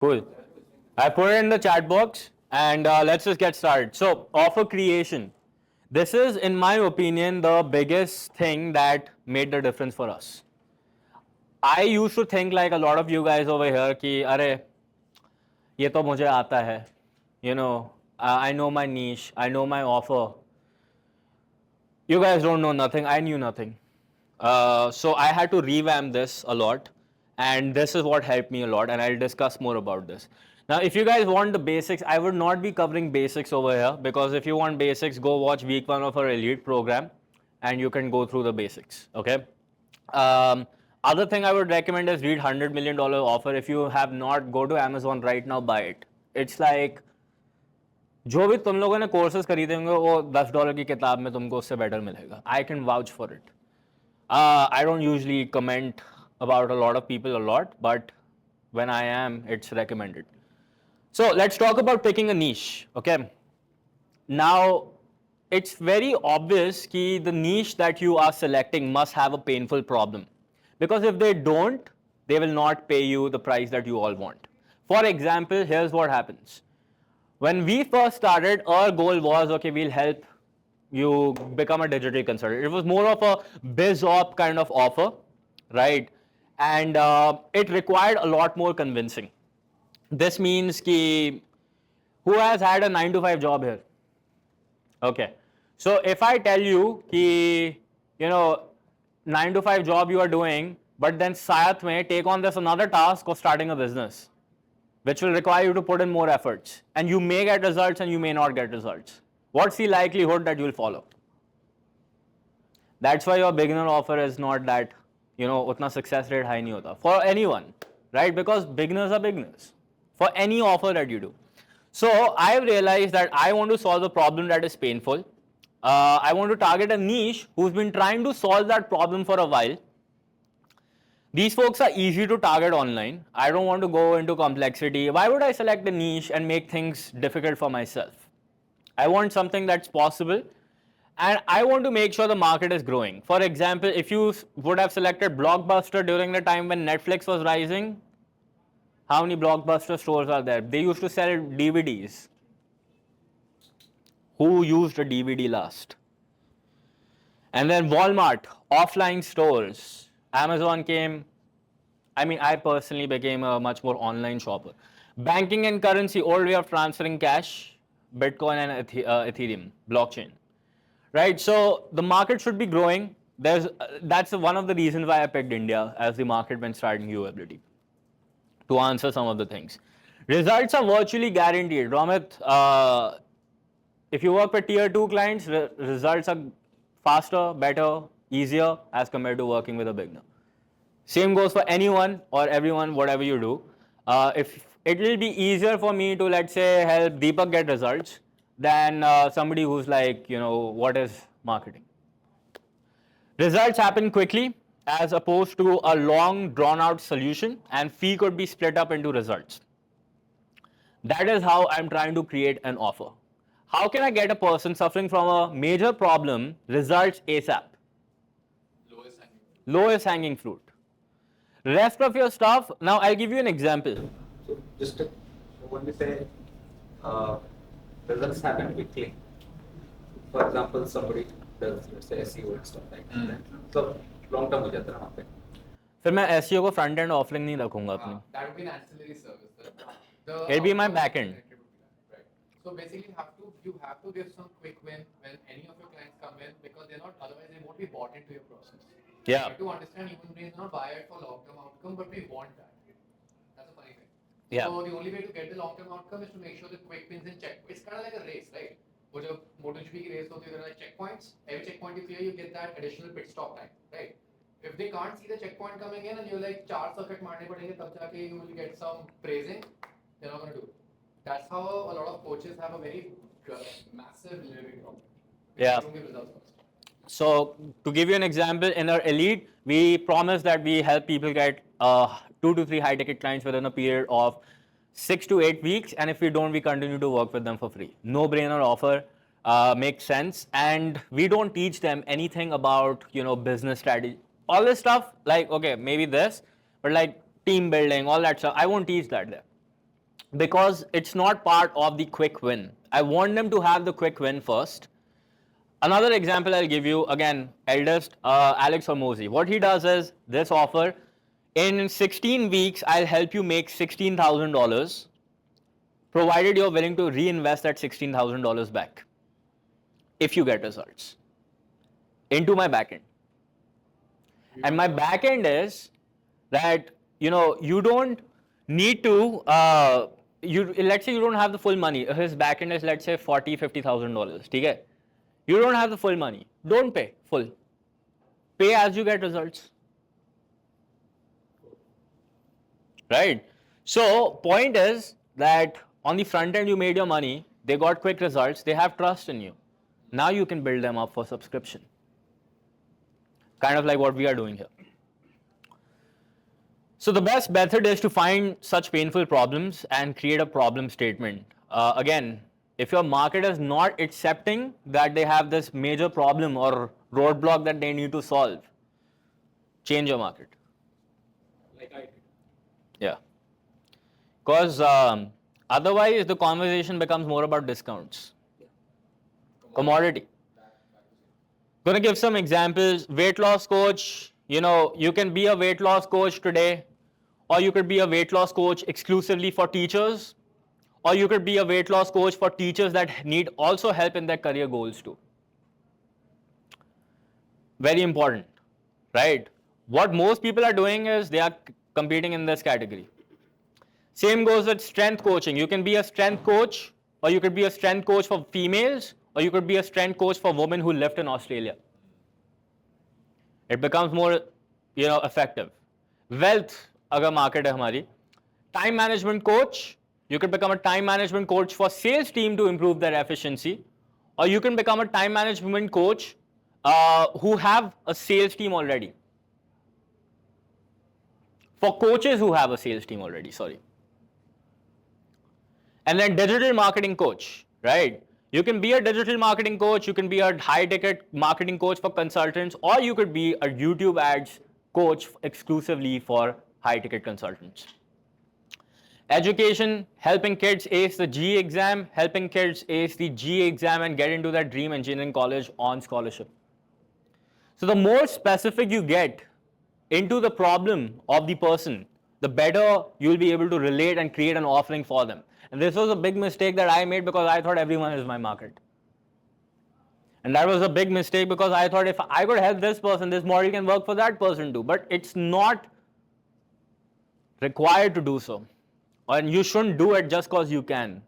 Cool. I put it in the chat box and let's just get started. So, offer creation. This is, in my opinion, the biggest thing that made the difference for us. I used to think like a lot of you guys over here कि अरे ये तो मुझे आता है, you know, I know my niche, I know my offer. You guys don't know nothing, I knew nothing. So I had to revamp this a lot, and this is what helped me a lot, and I'll discuss more about this. Now, if you guys want the basics, I would not be covering basics over here, because if you want basics, go watch week 1 of our elite program and you can go through the basics, okay? Other thing I would recommend is read $100 million offer. If you have not, go to Amazon right now, buy it. It's like, जो भी तुम लोगों ने courses खरीदे होंगे वो $10 की किताब में तुमको उससे बेटर मिलेगा. I can vouch for it. I don't usually comment about a lot of people a lot, but when I am, it's recommended. So let's talk about picking a niche, okay? Now, it's very obvious that the niche that you are selecting must have a painful problem. Because if they don't, they will not pay you the price that you all want. For example, here's what happens. When we first started, our goal was, okay, we'll help you become a digital consultant. It was more of a biz op kind of offer, right? And it required a lot more convincing. This means ki, who has had a 9 to 5 job here? Okay. So if I tell you ki, 9 to 5 job you are doing, but then साथ में take on this another task of starting a business, which will require you to put in more efforts, and you may get results and you may not get results. What's the likelihood that you'll follow? That's why your beginner offer is not that, utna success rate high nahi hota. For anyone, right? Because beginners are beginners. For any offer that you do. So I've realized that I want to solve a problem that is painful. I want to target a niche who's been trying to solve that problem for a while. These folks are easy to target online. I don't want to go into complexity. Why would I select a niche and make things difficult for myself? I want something that's possible, and I want to make sure the market is growing. For example, if you would have selected Blockbuster during the time when Netflix was rising, how many Blockbuster stores are there? They used to sell DVDs. Who used a DVD last? And then Walmart, offline stores. Amazon came. I personally became a much more online shopper. Banking and currency, old way of transferring cash, Bitcoin and Ethereum, blockchain. Right, so the market should be growing. That's one of the reasons why I picked India as the market when starting UAbility, to answer some of the things. Results are virtually guaranteed. Romit, if you work with tier 2 clients, results are faster, better, easier as compared to working with a beginner. Same goes for anyone or everyone, whatever you do. If it will be easier for me to, let's say, help Deepak get results than somebody who's like, what is marketing? Results happen quickly as opposed to a long drawn out solution, and fee could be split up into results. That is how I'm trying to create an offer. How can I get a person suffering from a major problem results ASAP? Lowest hanging fruit. Rest of your stuff, now I'll give you an example. So just when we say results happen quickly, for example, somebody does, let's say, SEO and stuff like that. So long term हो जाता है वहाँ पे. फिर मैं SEO को front end offering नहीं रखूँगा अपनी. That would be an ancillary service. It'll be my back end. Right. So basically, you have to give some quick win when any of your clients come in, because they're not, otherwise they won't be bought into your process. Yeah. You have to understand human brains not wired for long-term outcome, but we want that. That's a funny thing. Yeah. So the only way to get the long-term outcome is to make sure the quick wins and check. It's kind of like a race, right? वो जब MotoGP की race होती है, there are like checkpoints. Every checkpoint you clear, you get that additional pit stop time, right? If they can't see the checkpoint coming in and you're like 4 circuit मारने पड़ेंगे तब जाके you will get some praising, they're not going to do it. That's how a lot of coaches have a very massive living problem. Yeah. So to give you an example, in our elite, we promise that we help people get 2 to 3 high ticket clients within a period of 6 to 8 weeks, and if we don't, we continue to work with them for free. No brainer offer, makes sense, and we don't teach them anything about business strategy. All this stuff, like, okay, maybe this, but like team building, all that stuff, I won't teach that there. because it's not part of the quick win. I want them to have the quick win first. Another example I'll give you, again, eldest, Alex Hormozy. What he does is this offer, in 16 weeks, I'll help you make $16,000, provided you're willing to reinvest that $16,000 back, if you get results, into my backend. And my backend is that, you don't need to, let's say you don't have the full money. His backend is, let's say, $40,000, $50,000. Okay? You don't have the full money. Don't pay full. Pay as you get results. Right? So, point is that on the front end, you made your money. They got quick results. They have trust in you. Now you can build them up for subscription. Kind of like what we are doing here. So the best method is to find such painful problems and create a problem statement. Again, if your market is not accepting that they have this major problem or roadblock that they need to solve, change your market. Like I did. Yeah. Because otherwise the conversation becomes more about discounts. Commodity. Gonna give some examples. Weight loss coach, you can be a weight loss coach today, or you could be a weight loss coach exclusively for teachers, or you could be a weight loss coach for teachers that need also help in their career goals too. Very important, right? What most people are doing is they are competing in this category. Same goes with strength coaching. You can be a strength coach, or you could be a strength coach for females, or you could be a strength coach for women who live in Australia. It becomes more, effective. Wealth, agar market hai hamari. Time management coach, you could become a time management coach for sales team to improve their efficiency, or you can become a time management coach who have a sales team already. For coaches who have a sales team already, sorry. And then digital marketing coach, right? You can be a digital marketing coach, you can be a high ticket marketing coach for consultants, or you could be a YouTube ads coach exclusively for high ticket consultants. Education, helping kids ace the G exam, helping kids ace the G exam and get into that dream engineering college on scholarship. So the more specific you get into the problem of the person, the better you'll be able to relate and create an offering for them. And this was a big mistake that I made because I thought everyone is my market. And that was a big mistake because I thought if I could help this person, this model can work for that person too. But it's not required to do so. And you shouldn't do it just because you can.